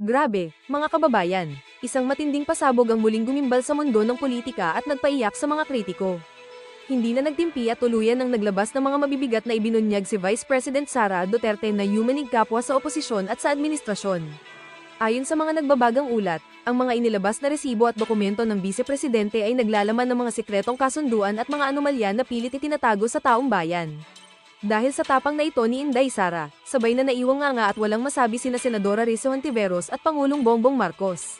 Grabe, mga kababayan, isang matinding pasabog ang muling gumimbal sa mundo ng politika at nagpaiyak sa mga kritiko. Hindi na nagtimpi at tuluyan ng naglabas ng mga mabibigat na ibinunyag si Vice President Sara Duterte na yumanig kapwa sa oposisyon at sa administrasyon. Ayon sa mga nagbabagang ulat, ang mga inilabas na resibo at dokumento ng Vice Presidente ay naglalaman ng mga sikretong kasunduan at mga anomalya na pilit itinatago sa taong bayan. Dahil sa tapang na ito ni Inday Sara, sabay na naiwang nga at walang masabi sina Senadora Rizzo Hontiveros at Pangulong Bongbong Marcos.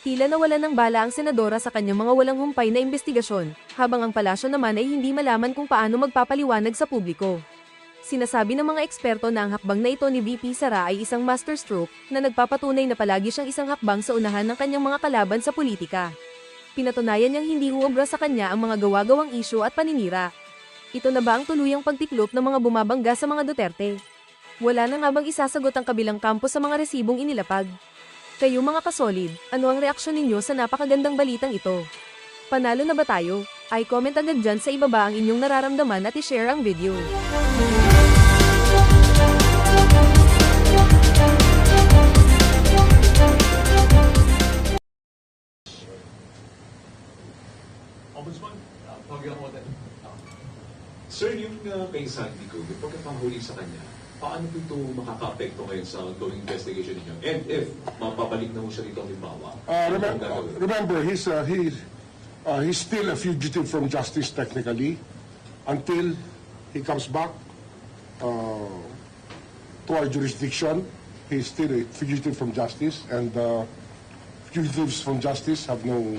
Tila nawalan ng bala ang senadora sa kanyang mga walang humpay na investigasyon, habang ang palasyo naman ay hindi malaman kung paano magpapaliwanag sa publiko. Sinasabi ng mga eksperto na ang hakbang na ito ni VP Sara ay isang masterstroke na nagpapatunay na palagi siyang isang hakbang sa unahan ng kanyang mga kalaban sa politika. Pinatunayan niyang hindi uobra sa kanya ang mga gawa-gawang isyu at paninira. Ito na ba ang tuluyang pagtiklop ng mga bumabangga sa mga Duterte? Wala na nga bang isasagot ang kabilang kampo sa mga resibong inilapag? Kayo mga kasolid, ano ang reaksyon ninyo sa napakagandang balitang ito? Panalo na ba tayo? Ay comment agad dyan sa ibaba ang inyong nararamdaman at i-share ang video. Ombudsman, Sir, yung kay Sandy ko, yung pagkakahuli sa kanya, paano po ito makaka-apekto ngayon sa ongoing investigation ninyo? And if mapabalik na mo siya dito, halimbawa, remember, he's still a fugitive from justice technically until he comes back to our jurisdiction. He's still a fugitive from justice, and fugitives from justice have no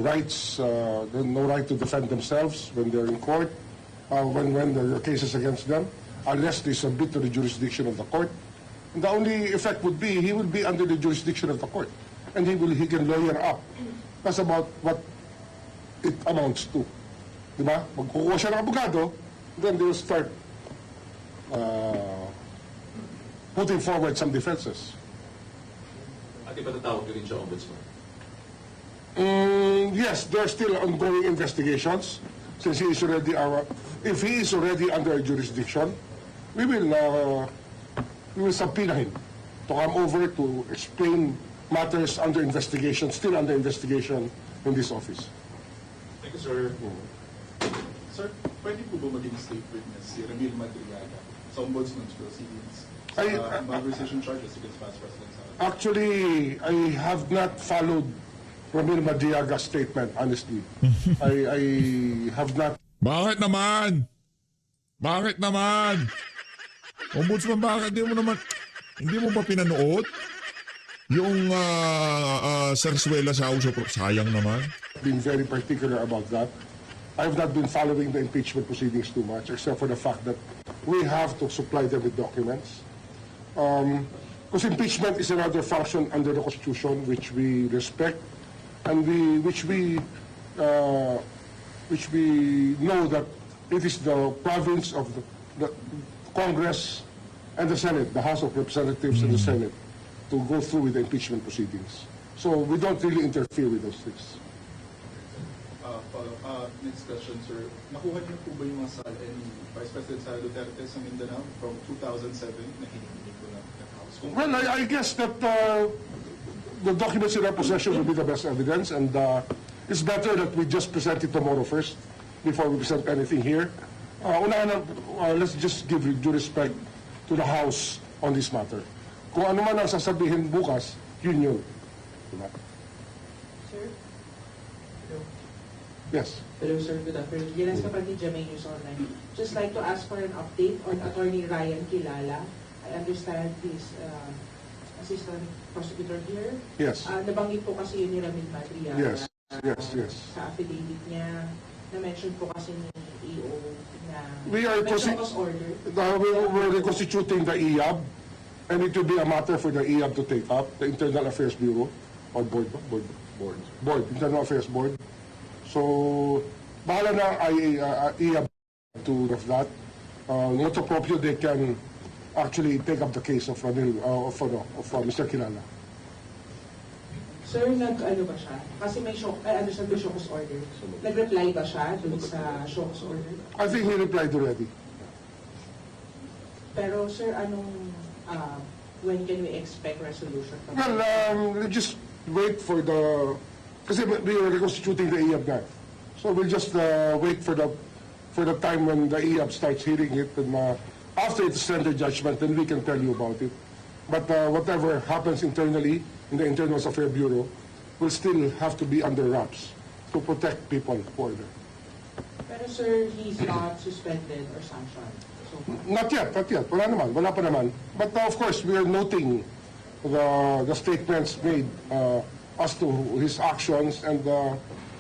rights, no right to defend themselves when they're in court, when there are cases against them, unless they submit to the jurisdiction of the court. And the only effect would be he will be under the jurisdiction of the court, and he can lawyer up. That's about what it amounts to. Diba? Magkukuha siya ng abogado, then they will start putting forward some defenses. at ipatatawag ko rin siya, Ombudsman. Yes, there are still ongoing investigations. Since he is already if he is already under our jurisdiction, we will subpoena him to come over to explain matters under investigation, still under investigation in this office. Thank you, sir. Sir, pwede po ba maging state witness si Ramil Madriaga sa Ombudsman's proceedings sa malversation charges against Vice President Sara? Actually, I have not followed Ramil Madriaga's statement, honestly. I have not. Bakit naman? Bakit naman? Ombudsman, bakit hindi mo ba pinanood? Yung Sarsuela sa House of sayang naman. Been very particular about that. I have not been following the impeachment proceedings too much, except for the fact that we have to supply them with documents. Because impeachment is another function under the Constitution which we respect, and which we know that it is the province of the Congress and the Senate, the House of Representatives and the Senate, to go through with the impeachment proceedings. So we don't really interfere with those things. Next question, sir. Nakuha niyo po ba yung mga salin ni Vice President Sara Duterte sa Mindanao from 2007 na hinihingi ko ng House? Well, I guess that the documents in our possession will be the best evidence, and it's better that we just present it tomorrow first before we present anything here. Let's just give due respect to the House on this matter. Kung ano man ang sasabihin bukas, yun yun. Diba? Sir? Hello. Yes. Hello, sir. Good afternoon. Gilas Kapatid, Jamay News Online. Just like to ask for an update on Attorney Ryan Kilala. I understand he's assistant prosecutor here. Yes. Nabanggit po kasi yun ni Ramil Madriaga. Yes. Yes. Sa affidavit niya, na-mention po kasi ni EO na We are may cause order. we're reconstituting the IAB, and it will be a matter for the IAB to take up, the Internal Affairs Bureau, or Board, Internal Affairs Board. So, bahala na IAB to of that. Not appropriate, they can actually take up the case of Mr. Kilala. Sir, nag-ano ba siya? Kasi may show, understand may show cause order. Nag-reply ba siya dun sa show cause order? I think he replied already. Pero sir, anong when can we expect resolution? from Well, the- we'll just wait for the... Kasi we are reconstituting the IAB na. So we'll just wait for the time when the IAB starts hearing it, and after it's rendered judgment, then we can tell you about it. But whatever happens internally in the Internal Affairs Bureau will still have to be under wraps to protect people who are there. Pero sir, he's not suspended or sanctioned so far. Not yet. Wala pa naman. But of course, we are noting the statements made as to his actions, and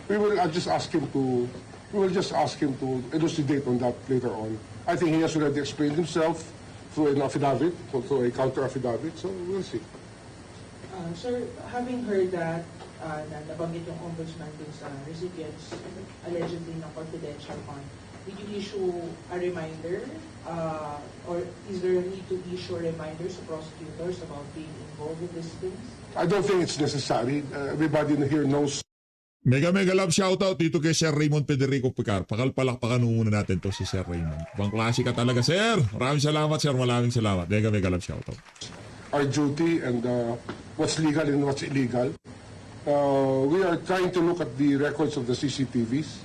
we will just ask him to elucidate on that later on. I think he has already explained himself through an affidavit, through a counter affidavit, so we'll see. Sir, having heard that, na nabanggit yung ombudsman dun sa recipients allegedly ng confidential fund, did you issue a reminder or is there a need to issue reminders to prosecutors about being involved in these things? I don't think it's necessary. Everybody here knows. Mega love shoutout dito kay Sir Raymond Federico Picar. Palakpakan muna natin to si Sir Raymond. Bang klase ka talaga, Sir. Maraming salamat, Sir. Maraming salamat. Mega love shoutout. Our duty and what's legal and what's illegal. We are trying to look at the records of the CCTVs,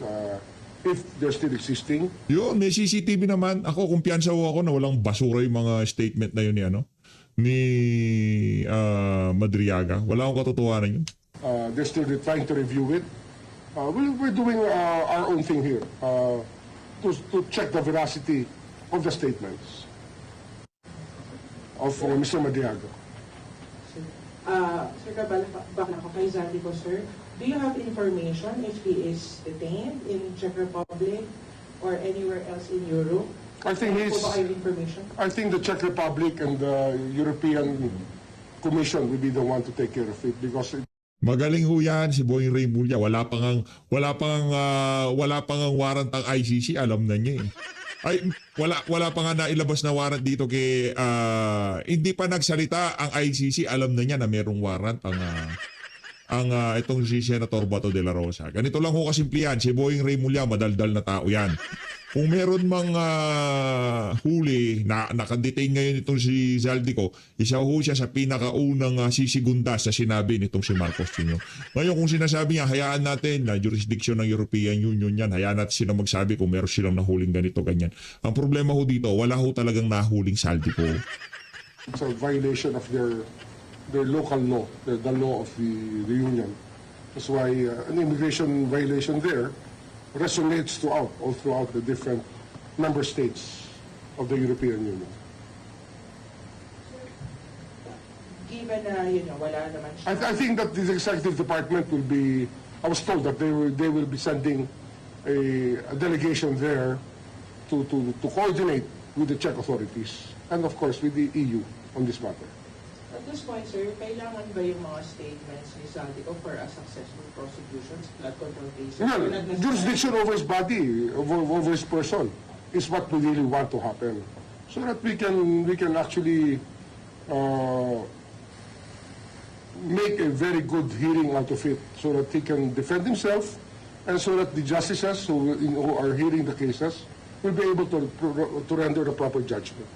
if they're still existing. Yun, may CCTV naman. Ako, kumpiyansa ako na walang basura yung mga statement na yun ni Madriaga. Wala akong katotohanan yun. They're still trying to review it. We're doing our own thing here to check the veracity of the statements of Mr. Madriaga. Sir Cabal, back na ako kay Zaldico, sir. Do you have information if he is detained in Czech Republic or anywhere else in Europe? I think Po ba kayo information? I think the Czech Republic and the European Commission will be the one to take care of it because Magaling ho yan si Boying Ray Mulya. Wala pang warrant ang ICC, alam na niya eh. Ay, wala pa nga nailabas na warrant dito kay hindi pa nagsalita ang ICC, alam na niya na merong warrant ang itong si Senator Bato de la Rosa. Ganito lang ho kasimple yan. Si Boying Ray Mulya, madaldal na tao yan. Kung meron mang huli na nakadetain ngayon itong si Zaldico, isa ho siya sa pinakaunang sisigunda sa sinabi nitong si Marcos Jr. Ngayon kung sinasabi niya, hayaan natin na jurisdiction ng European Union yan, hayaan natin sila magsabi kung meron silang nahuling ganito, ganyan. Ang problema ho dito, wala ho talagang nahuling Zaldico. it's a violation of their local law, the law of the union. That's why an immigration violation there resonates all throughout the different member states of the European Union. Given na, wala naman siya. I think that the executive department will be. I was told that they will be sending a delegation there to coordinate with the Czech authorities and of course with the EU on this matter. At this point, sir, kailangan ba yung mga statements ni Zaldico for a successful prosecution sa flood control cases? Well, Or not necessarily? jurisdiction over his body, over his person, is what we really want to happen, so that we can actually make a very good hearing out of it, so that he can defend himself, and so that the justices who are hearing the cases will be able to render the proper judgment.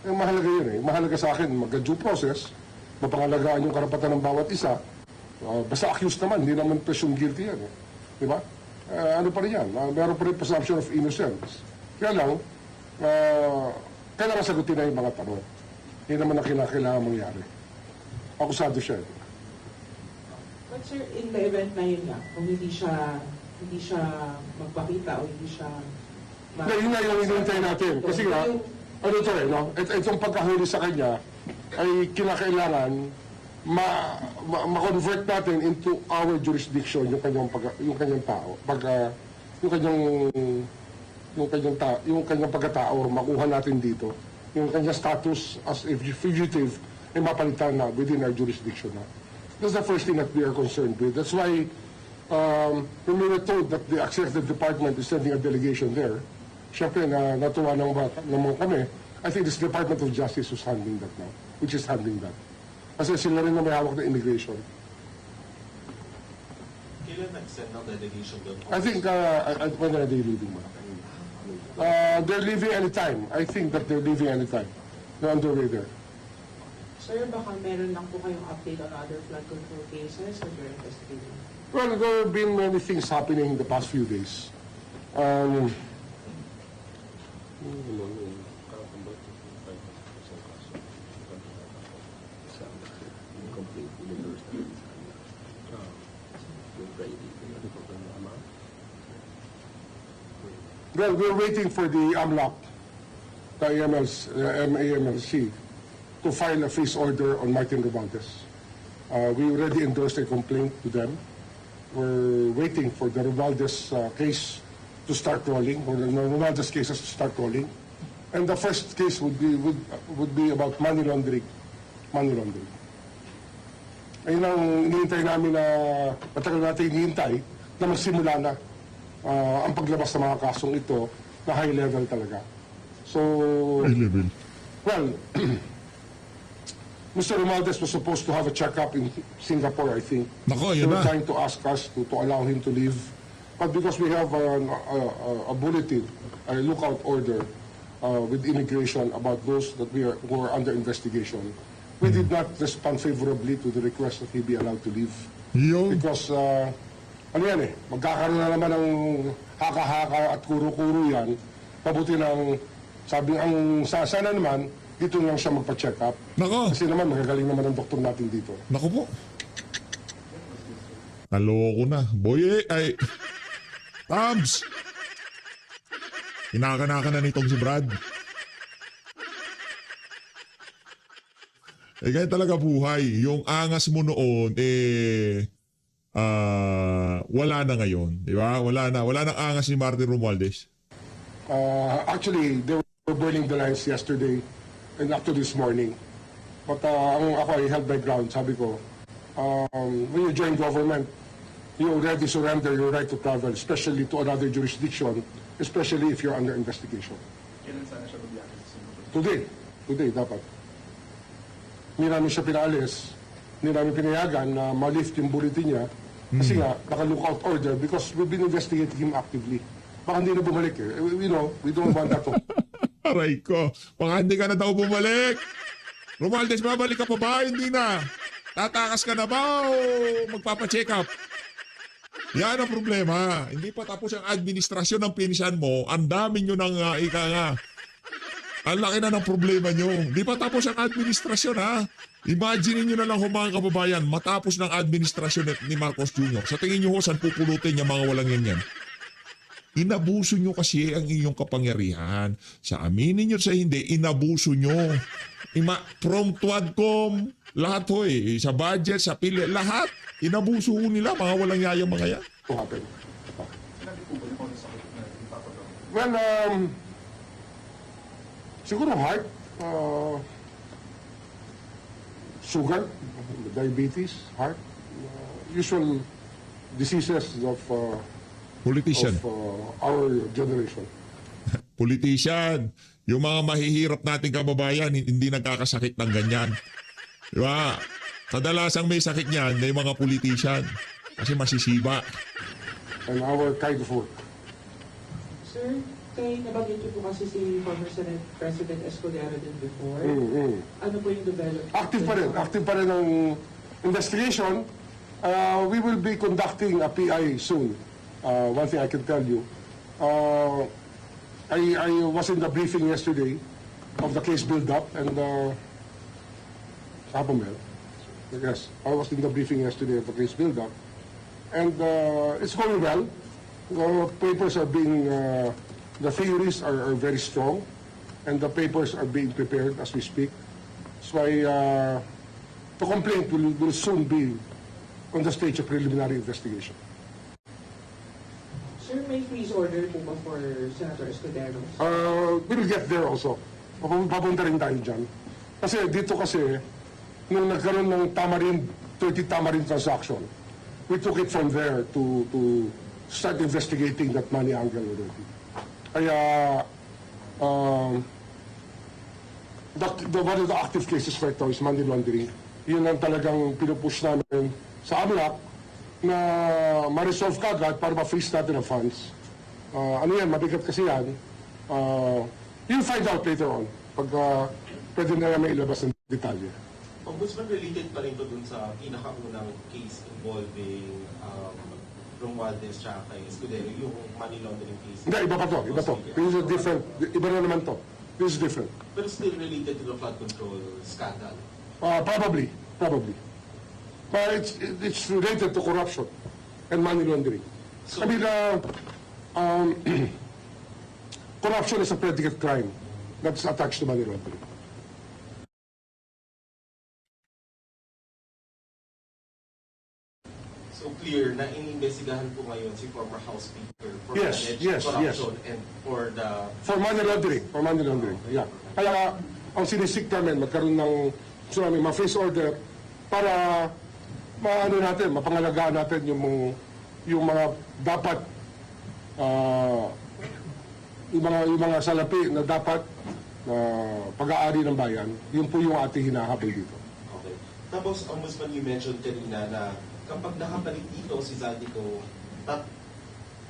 Ang mahalaga yun eh. Mahalaga sa akin, mag-due process, mapangalagaan yung karapatan ng bawat isa. Basta accused naman, hindi naman presumed guilty yan eh. Di ba? Ano pa rin yan? Meron pa rin presumption of innocence. Kaya lang, kailangan sagutin na yung mga tanong. Hindi naman ang kailangan mangyari. Akusado siya eh. But sir, in the event na yun nga, kung hindi siya magpakita o hindi siya... Yun nga yung hinihintay natin. Kasi nga, ano ito eh, no? Itong pagkahuli sa kanya ay kinakailangan ma-convert natin into our jurisdiction yung kanyang tao. Yung kanyang pagkatao, makuha natin dito. Yung kanyang status as a fugitive ay mapalitan na within our jurisdiction na. That's the first thing that we are concerned with. That's why when we were told that the executive department is sending a delegation there, siyempre natuwa naman kami. I think this Department of Justice is handling that now, which is handling that. Kasi sila rin na may hawak na immigration. Kailan nag-send ng delegation doon? I think, when are they leaving? They're leaving anytime. I think that they're leaving anytime. They're on their way there. Sir, baka meron lang po kayong update on other flood control cases that you're investigating. Well, there have been many things happening in the past few days. Well, we're waiting for the AMLAC, the MAMLC, to file a freeze order on Martin Romualdez. We already endorsed a complaint to them. We're waiting for the Romualdez case to start rolling, or the Romualdez cases to start rolling. And the first case would be about money laundering. Money laundering. Ayun ang hinihintay namin na matagal natin hinihintay na magsimula na ang paglabas ng mga kasong ito na high level talaga. So, High level. well, Mr. Romualdez was supposed to have a checkup in Singapore, I think. Nako, They yun were na. trying to ask us to allow him to leave. But because we have a bulletin, a lookout order with immigration about those that who are under investigation, we did not respond favorably to the request that he be allowed to leave. Yung, Because, ano yan eh, magkakaroon na naman ng haka-haka at kuro-kuro yan. Mabuti ng, sabi ang sana naman, dito lang siya magpa-check up. nako, Kasi naman, magagaling naman ang doktor natin dito. nako po. Naloko na. Boy, ay... Tabs! Kinakanakan na nitong si Brad. Eh, ganyan talaga buhay. Yung angas mo noon, wala na ngayon. Di ba? Wala na. Wala nang angas ni Martin Romualdez. Actually, they were burning the lines yesterday and up to this morning. But ako, I held my ground. Sabi ko, when you join government, you already surrender your right to travel, especially to another jurisdiction, especially if you're under investigation. Kailan sana siya magbiyahe sa Singapore? Today dapat. Hindi namin siya pinaalis, hindi namin pinayagan na ma-lift yung bulletin niya, kasi nga, naka-lookout order because we've been investigating him actively. Baka hindi na bumalik eh. We know, we don't want that to. Aray ko. Baka hindi ka na daw bumalik. Romualdez, babalik ka pa ba? Hindi na. Tatakas ka na ba o magpapacheck up? Yan ang problema. Hindi pa tapos ang administrasyon ng pinsan mo. Ang dami nyo ng ika nga. Ang laki na ng problema nyo. Hindi pa tapos ang administrasyon ha. Imagine nyo na lang mga kababayan, matapos ng administrasyon ni Marcos Jr. Sa tingin nyo ho, saan pupulutin yung mga walang yan? Inabuso nyo kasi ang inyong kapangyarihan. Sa aminin nyo sa hindi, inabuso nyo. From Tuadcom, lahat ho eh. Sa budget, sa pili, lahat. Inabuso ho nila, mga walang yayang mga yan. To happen. Sinabi po ba yung kung ano sakit na ipapagawa? Well, siguro heart, sugar, diabetes, heart, usual diseases of Politician. our generation. Politician. Yung mga mahihirap nating kababayan, hindi nagkakasakit ng ganyan. Di ba? Kadalasang may sakit niyan, may mga politician. Kasi masisiba. And our kind of work. Sir, nabanggit niyo po kasi si former Senate President Escudero din before. Ano po yung development? Active pa rin ang investigation. We will be conducting a PI soon. One thing I can tell you. I was in the briefing yesterday of the case build-up and Sabomel. Yes, I was in the briefing yesterday of the case build-up. And it's going well. The papers are being, the theories are very strong, and the papers are being prepared as we speak. So the complaint will soon be on the stage of preliminary investigation. Sir, may freeze order po ba for Senator Escudero? We'll get there also. Papunta rin tayo dyan. Kasi dito kasi, nung nagkaroon ng tamarind, 30 tamarind transaction, we took it from there to start investigating that money angle already. Kaya, one of the active cases right now is money laundering. Yun ang talagang pinupush namin sa AMLAC na ma-resolve kagad para ma-freeze natin ang funds. Ano yan, mabigat kasi yan. You'll find out later on pag pwede na namin ilabas ng detalye. Ombudsman, related pa rin to dun sa pinakaunang case involving Romualdez tsaka kay Escudero, yung money laundering case. Hindi, iba pa to, iba to. This is different, iba na naman to. This is different. Pero still related to the flood control scandal. Probably. But it's related to corruption and money laundering. So- I mean, corruption is a predicate crime that's attached to money laundering. So clear na iniimbestigahan po ngayon si former House Speaker for Yes, alleged yes, corruption and for the... For money laundering, yeah. Kaya ang sinisik namin, magkaroon ng tsunami, ma-face order para mapangalagaan natin yung mga dapat yung mga salapi na dapat pag-aari ng bayan, yun po yung ating hinahabol dito. Okay. Tapos, Ombudsman, you mentioned kanina na kapag nakabalik dito si Zaldico,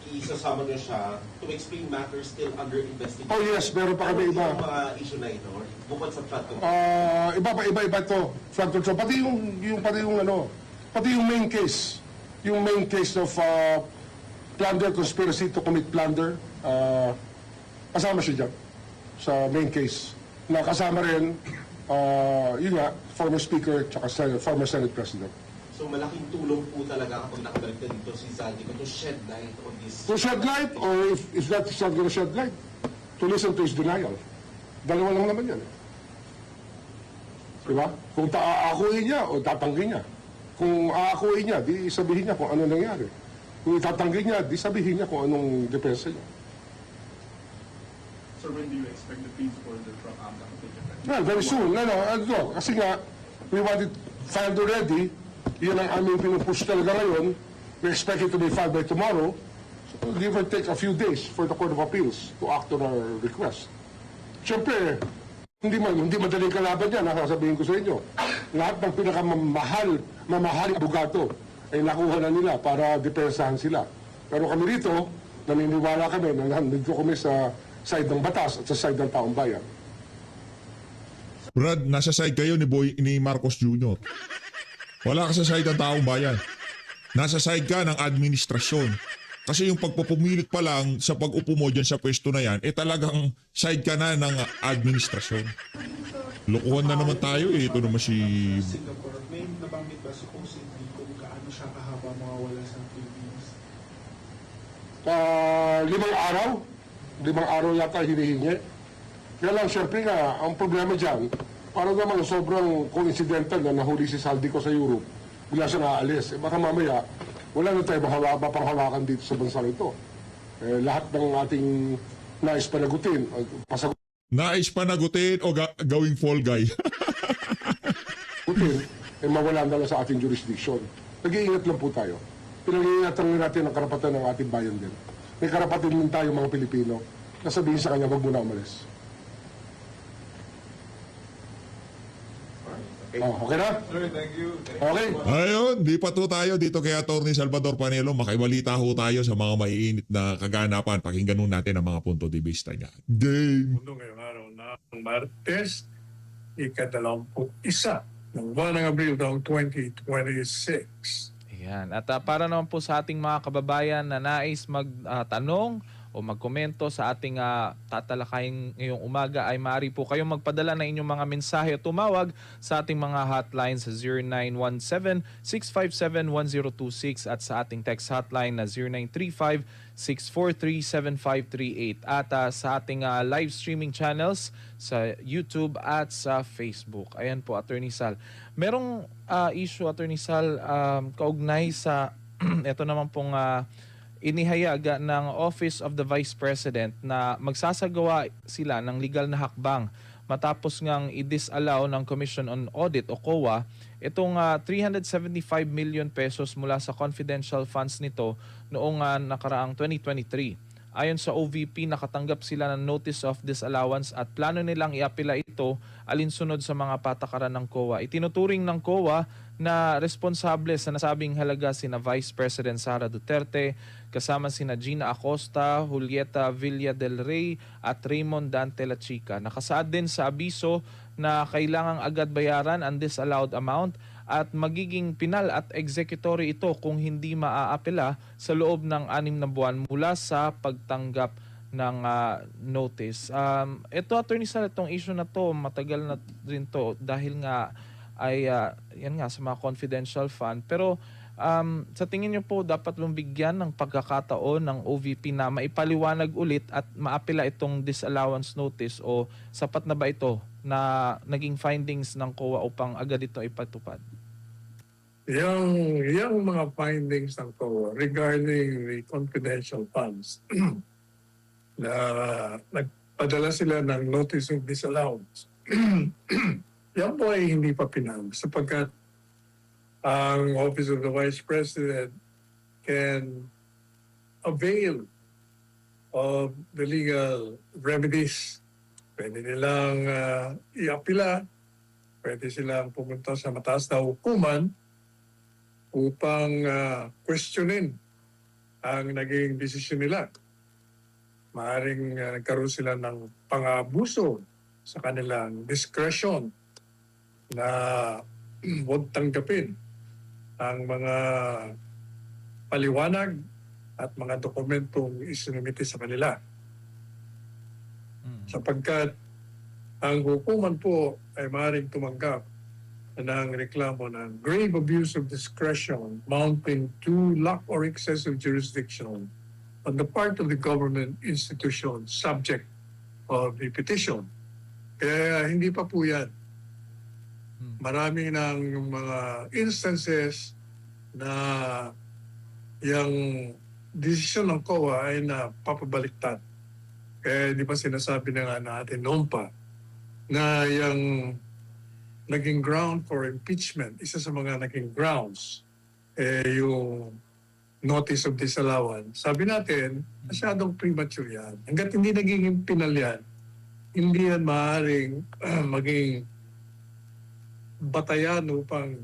isasama niyo siya to explain matters still under investigation. Oh yes, meron pa kami iba. Ano yung mga issue na ito? Bukod sa flood control? Iba to, flood control. Pati yung main case. Yung main case of plunder, conspiracy to commit plunder. Kasama siya dyan sa main case. Na kasama rin, yun nga, former speaker, tsaka former Senate President. So malaking tulong po talaga kapag nakabalik na dito si Zaldico to shed light on this. To shed light, or if that is not going to shed light, to listen to his denial. Dalawa lang naman yan. Diba? Kung aakuin niya o tatanggi niya. Kung aakuin niya, di sabihin niya kung ano nangyari. Kung itatanggi niya, di sabihin niya kung anong depensa niya. Sir, when do you expect the pleas order from AMCA to take effect? Well, very soon. Kasi nga, we want it filed already. Yan ang aming pinupush talaga ngayon. We expect it to be filed by tomorrow. So, give or take a few days for the Court of Appeals to act on our request. Siyempre, hindi madaling kalaban yan, sasabihin ko sa inyo. Lahat ng mamahaling abogado ay nakuha na nila para depensahan sila. Pero kami rito, naniniwala kami na nandito kami sa side ng batas at sa side ng taong bayan. Brad, nasa side kayo ni Marcos Jr. Wala ka sa side ng taong bayan. Nasa side ka ng administrasyon. Kasi yung pagpupumilit pa lang sa pag-upo mo dyan sa pwesto na yan, talagang side ka na ng administrasyon. Lokohan na naman tayo eh. Ito naman si... Singapore, may nabanggit ba supposedly kung gaano siya kahaba mawawala sa Philippines? 5 araw yata hinihingi. Kaya lang, syempre nga, ang problema dyan, parang naman sobrang coincidental na nahuli si Zaldico sa Europe, bigla siya naalis. Baka mamaya, wala na tayo mapanghawakan dito sa bansang ito. Lahat ng ating nais panagutin, Nais panagutin o gawing fall guy? mawala na lang sa ating jurisdiction. Nag-iingat lang po tayo. Pinag-iingatan natin ang karapatan ng ating bayan din. May karapatan din tayo mga Pilipino na sabihin sa kanya, wag muna umalis. Okay na? Sir, thank you. Okay. Ayun, di pa to tayo dito kay Atty. Salvador Panelo. Makibalita ho tayo sa mga maiinit na kaganapan. Pakinggan nun natin ang mga punto de vista niya. Game! Mundo ngayong araw na Martes, ika-21 ng buwan ng Abril taong 2026. Ayan. At para naman po sa ating mga kababayan na nais magtanong o magkomento sa ating tatalakayin ngayong umaga ay maaari po kayong magpadala ng inyong mga mensahe o tumawag sa ating mga hotline sa 0917-657-1026 at sa ating text hotline na 0935-643-7538 at sa ating live streaming channels sa YouTube at sa Facebook. Ayan po, Attorney Sal. Merong issue, Attorney Sal, kaugnay sa ito naman pong inihayag ng Office of the Vice President na magsasagawa sila ng legal na hakbang matapos ngang i-disallow ng Commission on Audit o COA itong 375 million pesos mula sa confidential funds nito noong nakaraang 2023. Ayon sa OVP, nakatanggap sila ng notice of disallowance at plano nilang iapila ito alinsunod sa mga patakaran ng COA. Itinuturing ng COA na responsable sa nasabing halaga sina Vice President Sara Duterte, kasama sina Gina Acosta, Julieta Villa del Rey at Raymond Dante La Chica. Nakasaad din sa abiso na kailangang agad bayaran ang disallowed amount at magiging penal at executory ito kung hindi maaapela sa loob ng 6 na buwan mula sa pagtanggap ng notice. Ito, Attorney Sal, itong issue na to, matagal na rin to dahil nga ay yan nga sa mga confidential fund. Pero sa tingin niyo po, dapat lumbigyan ng pagkakataon ng OVP na maipaliwanag ulit at maapela itong disallowance notice o sapat na ba ito na naging findings ng COA upang agad ito ipatupad? Yung mga findings ng COA regarding the confidential funds na nagpadala sila ng notice of disallowance. Yan po ay hindi pa pinag sapagkat ang Office of the Vice President can avail of the legal remedies. Pwede nilang iapila, pwede silang pumunta sa mataas na hukuman upang questionin ang naging desisyon nila. Maaaring nagkaroon sila ng pang-abuso sa kanilang discretion na huwag tanggapin ang mga paliwanag at mga dokumentong isinumite sa kanila. Sapagkat ang hukuman po ay maaaring tumanggap ng reklamo ng grave abuse of discretion mounting to lack or excessive jurisdiction on the part of the government institution subject of the petition. Kaya hindi pa po yan. Marami ng mga instances na yung desisyon ng COA ay napapabaliktad. Kaya di ba sinasabi na nga natin noon pa na yung naging ground for impeachment, isa sa mga naging grounds, yung notice of disallowance. Sabi natin, masyadong premature yan. Hanggat hindi naging penal yan, hindi yan maaaring maging batayan upang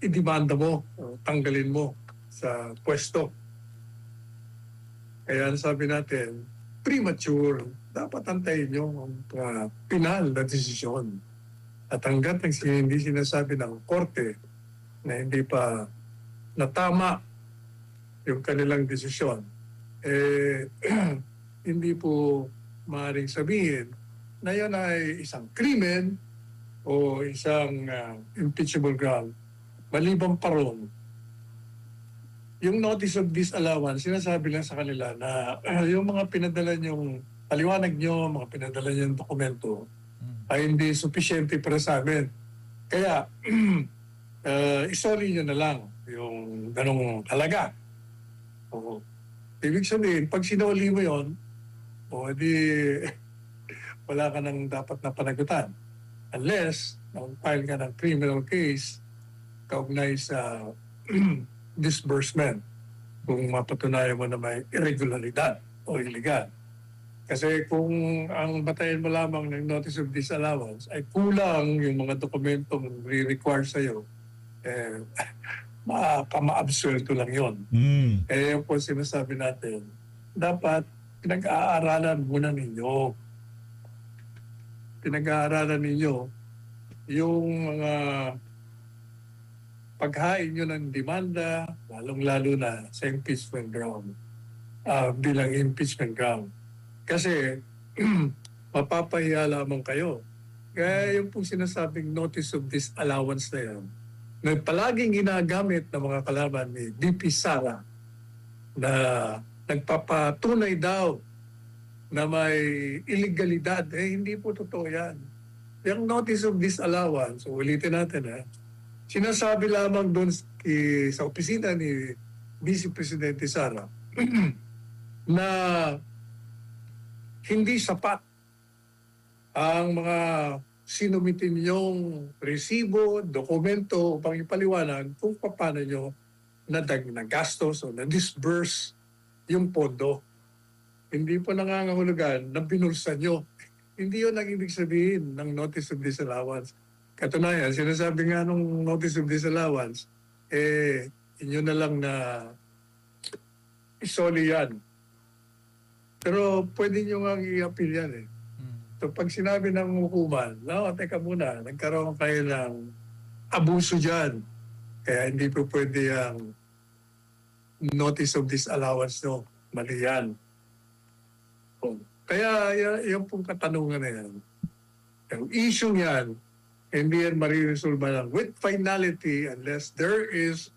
idemanda mo, tanggalin mo sa pwesto. Kaya sabi natin, premature, dapat antayin nyo ang penal na desisyon. At hanggat hindi sinasabi ng korte na hindi pa natama yung kanilang desisyon, hindi po maaaring sabihin na yan ay isang krimen o isang impeachable ground. Maliban pa ron, yung notice of disallowance, sinasabi lang sa kanila na yung mga pinadala nyong paliwanag nyo, mga pinadala nyong dokumento, ay hindi sufficiente para sa amin. Kaya, isoli nyo na lang yung ganong halaga. O, ibig sabihin, pag sinuli mo yon, o di wala ka nang dapat na panagutan. Unless, nag-file ka ng criminal case kaugnay sa disbursement kung mapatunayan mo na may irregularidad o illegal. Kasi kung ang batayan mo lamang ng notice of disallowance ay kulang yung mga dokumentong re-require sa'yo, ma-absurdo lang yun. Yun po sinasabi natin, dapat pinag-aaralan muna ninyo. Pinag-aaralan ninyo yung mga paghain nyo ng demanda, lalong-lalo na sa impeachment ground, bilang impeachment ground. Kasi mapapahiya lamang kayo. Kaya yung pong sinasabing notice of disallowance na yan, na palaging ginagamit ng mga kalaban ni VP Sara na nagpapatunay daw na may illegalidad, hindi po totoo yan. Yung notice of disallowance, ulitin natin sinasabi lamang doon sa opisina ni Vice Presidente Sara na hindi sapat ang mga sinumitin niyong resibo, dokumento upang ipaliwanag kung paano nyo nagastos o na-disburse yung pondo. Hindi po nangangahulugan na binulsa nyo. Hindi yun ang ibig sabihin ng notice of disallowance. Katunayan, sinasabi nga nung notice of disallowance, inyo na lang na isoli yan. Pero pwede nyo nga i-appeal yan So pag sinabi ng hukuman, no, teka muna, nagkaroon kayo ng abuso dyan. Kaya hindi po pwede ang notice of disallowance, no. Mali yan. Oh. Kaya yung pong katanungan na yan, yung issue yan, hindi yan mariresolve lang with finality unless there is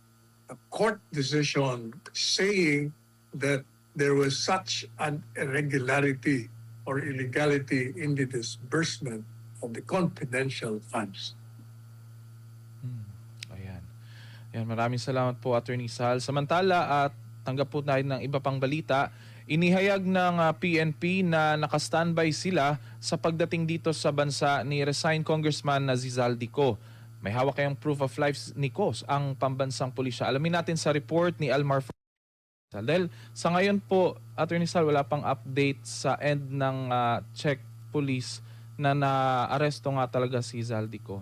a court decision saying that there was such an irregularity or illegality in the disbursement of the confidential funds. Ayan. Ayan, maraming salamat po, Attorney Sal. Samantala, at tanggap po tayo ng iba pang balita. Inihayag ng PNP na naka-standby sila sa pagdating dito sa bansa ni resigned Congressman Nazizal Dico. May hawak kayong proof of life ni Cos, ang pambansang pulisya. Alamin natin sa report ni Almar Fernandez. Dahil sa ngayon po, Attorney Sal, wala pang update sa end ng Czech police na na-aresto nga talaga si Zaldico.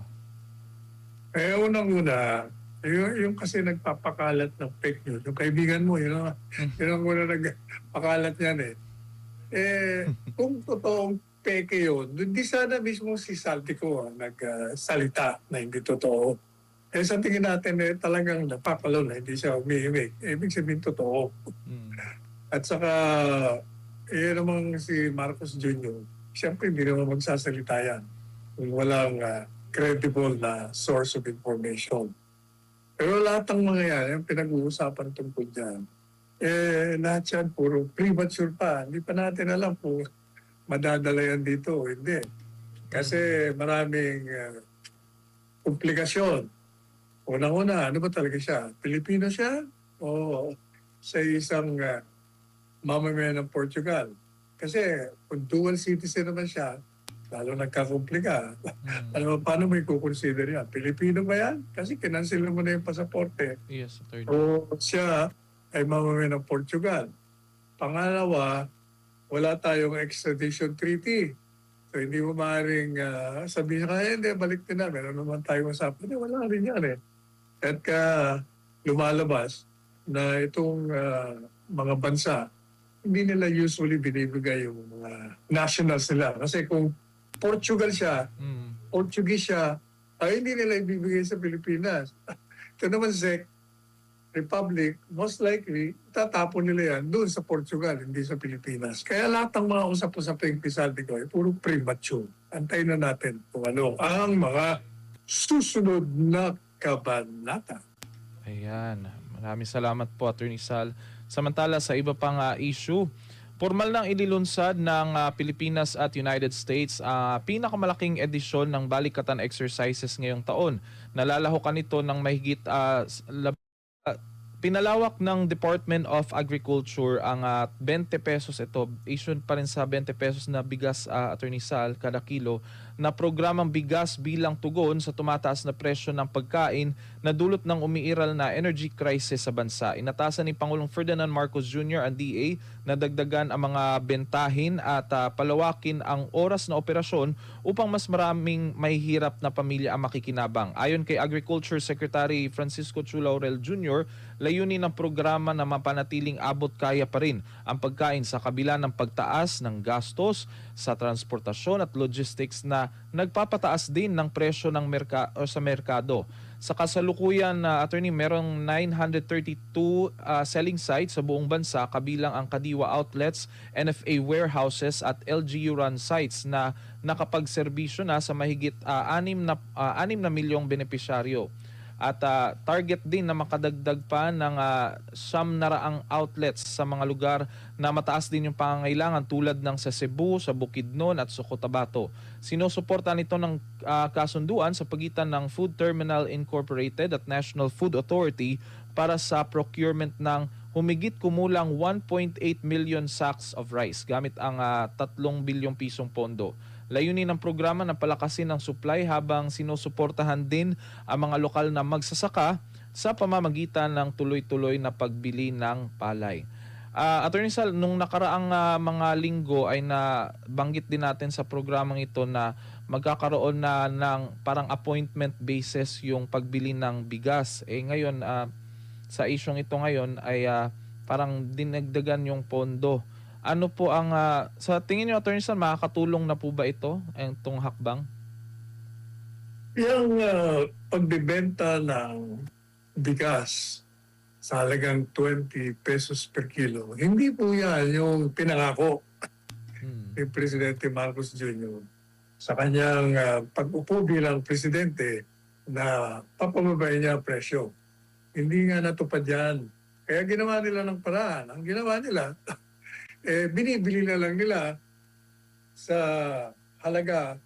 Unang-una, yung kasi nagpapakalat ng fake news. Yung kaibigan mo, yun ang muna nagpakalat yan eh. Kung totoong peke yun, hindi sana mismo si Zaldico nagsalita na hindi totoo. Sa tingin natin talagang napapalo na hindi siya umihimik. Ibig sabihin totoo. At saka, namang si Marcos Jr., siyempre hindi naman magsasalita yan kung walang credible na source of information. Pero lahat ng mga yan, yung pinag-uusapan tungkol dyan, lahat yan puro premature pa. Hindi pa natin alam kung madadala yan dito o hindi. Kasi maraming komplikasyon. Unang-una, ano ba talaga siya? Pilipino siya? O sa isang mamamayan ng Portugal? Kasi kung dual citizen naman siya, lalo nagkakomplika. Paano may kukonsider yan? Pilipino ba yan? Kasi kinansel mo na yung pasaporte. Yes, Attorney. O siya ay mamamayan ng Portugal. Pangalawa, wala tayong extradition treaty. So hindi mo maaaring sabihin kaya hindi, balik din na. Meron naman tayong usapan. Wala rin yan eh. At lumalabas na itong mga bansa, hindi nila usually binibigay yung mga nationals nila. Kasi kung Portugal siya, Portuguese siya, ay hindi nila ibibigay sa Pilipinas. Ito naman Czech Republic, most likely, tatapon nila yan doon sa Portugal, hindi sa Pilipinas. Kaya lahat ng mga usap-usaping pisaldi ko ay puro premature. Antayin na natin kung ano ang mga susunod na kabanata. Ayan. Maraming salamat po, Attorney Sal. Samantala, sa iba pang issue, formal nang inilunsad ng Pilipinas at United States pinakamalaking edisyon ng balikatan exercises ngayong taon. Nalalahukan ito ng mahigit pinalawak ng Department of Agriculture ang 20 pesos ito. Issue pa rin sa 20 pesos na bigas, Attorney Sal, kada kilo, na programang bigas bilang tugon sa tumataas na presyo ng pagkain na dulot ng umiiral na energy crisis sa bansa. Inatasan ni Pangulong Ferdinand Marcos Jr. ang DA na dagdagan ang mga bentahin at palawakin ang oras na operasyon upang mas maraming mahihirap na pamilya ang makikinabang. Ayon kay Agriculture Secretary Francisco Chu Laurel Jr., layunin ng programa na mapanatiling abot kaya pa rin ang pagkain sa kabila ng pagtaas ng gastos sa transportasyon at logistics na nagpapataas din ng presyo ng sa merkado. Sa kasalukuyan, Attorney, merong 932 selling sites sa buong bansa kabilang ang Kadiwa outlets, NFA warehouses at LGU run sites na nakapagserbisyo na sa mahigit 6 na milyong benepisyaryo. At target din na makadagdag pa ng 900 outlets sa mga lugar na mataas din yung pangangailangan tulad ng sa Cebu, sa Bukidnon at sa Cotabato. Sinusuportan ito ng kasunduan sa pagitan ng Food Terminal Incorporated at National Food Authority para sa procurement ng humigit kumulang 1.8 million sacks of rice gamit ang 3 bilyong pisong pondo. Layunin ng programa na palakasin ang supply habang sinusuportahan din ang mga lokal na magsasaka sa pamamagitan ng tuloy-tuloy na pagbili ng palay. Attorney Sal, nung nakaraang mga linggo ay nabanggit din natin sa programang ito na magkakaroon na ng parang appointment basis yung pagbili ng bigas. Ngayon, sa isyong ito ngayon ay parang dinagdagan yung pondo. Ano po ang sa tingin niyo, Attorney Sal, makakatulong na po ba ito, itong hakbang? Yung pagbebenta ng bigas sa halagang 20 pesos per kilo, hindi po yan yung pinangako ni Presidente Marcos Jr. sa kanyang pag-upo bilang presidente na papababay niya ang presyo. Hindi nga natupad yan. Kaya ginawa nila ng paraan. Ang ginawa nila, binibili na lang nila sa halaga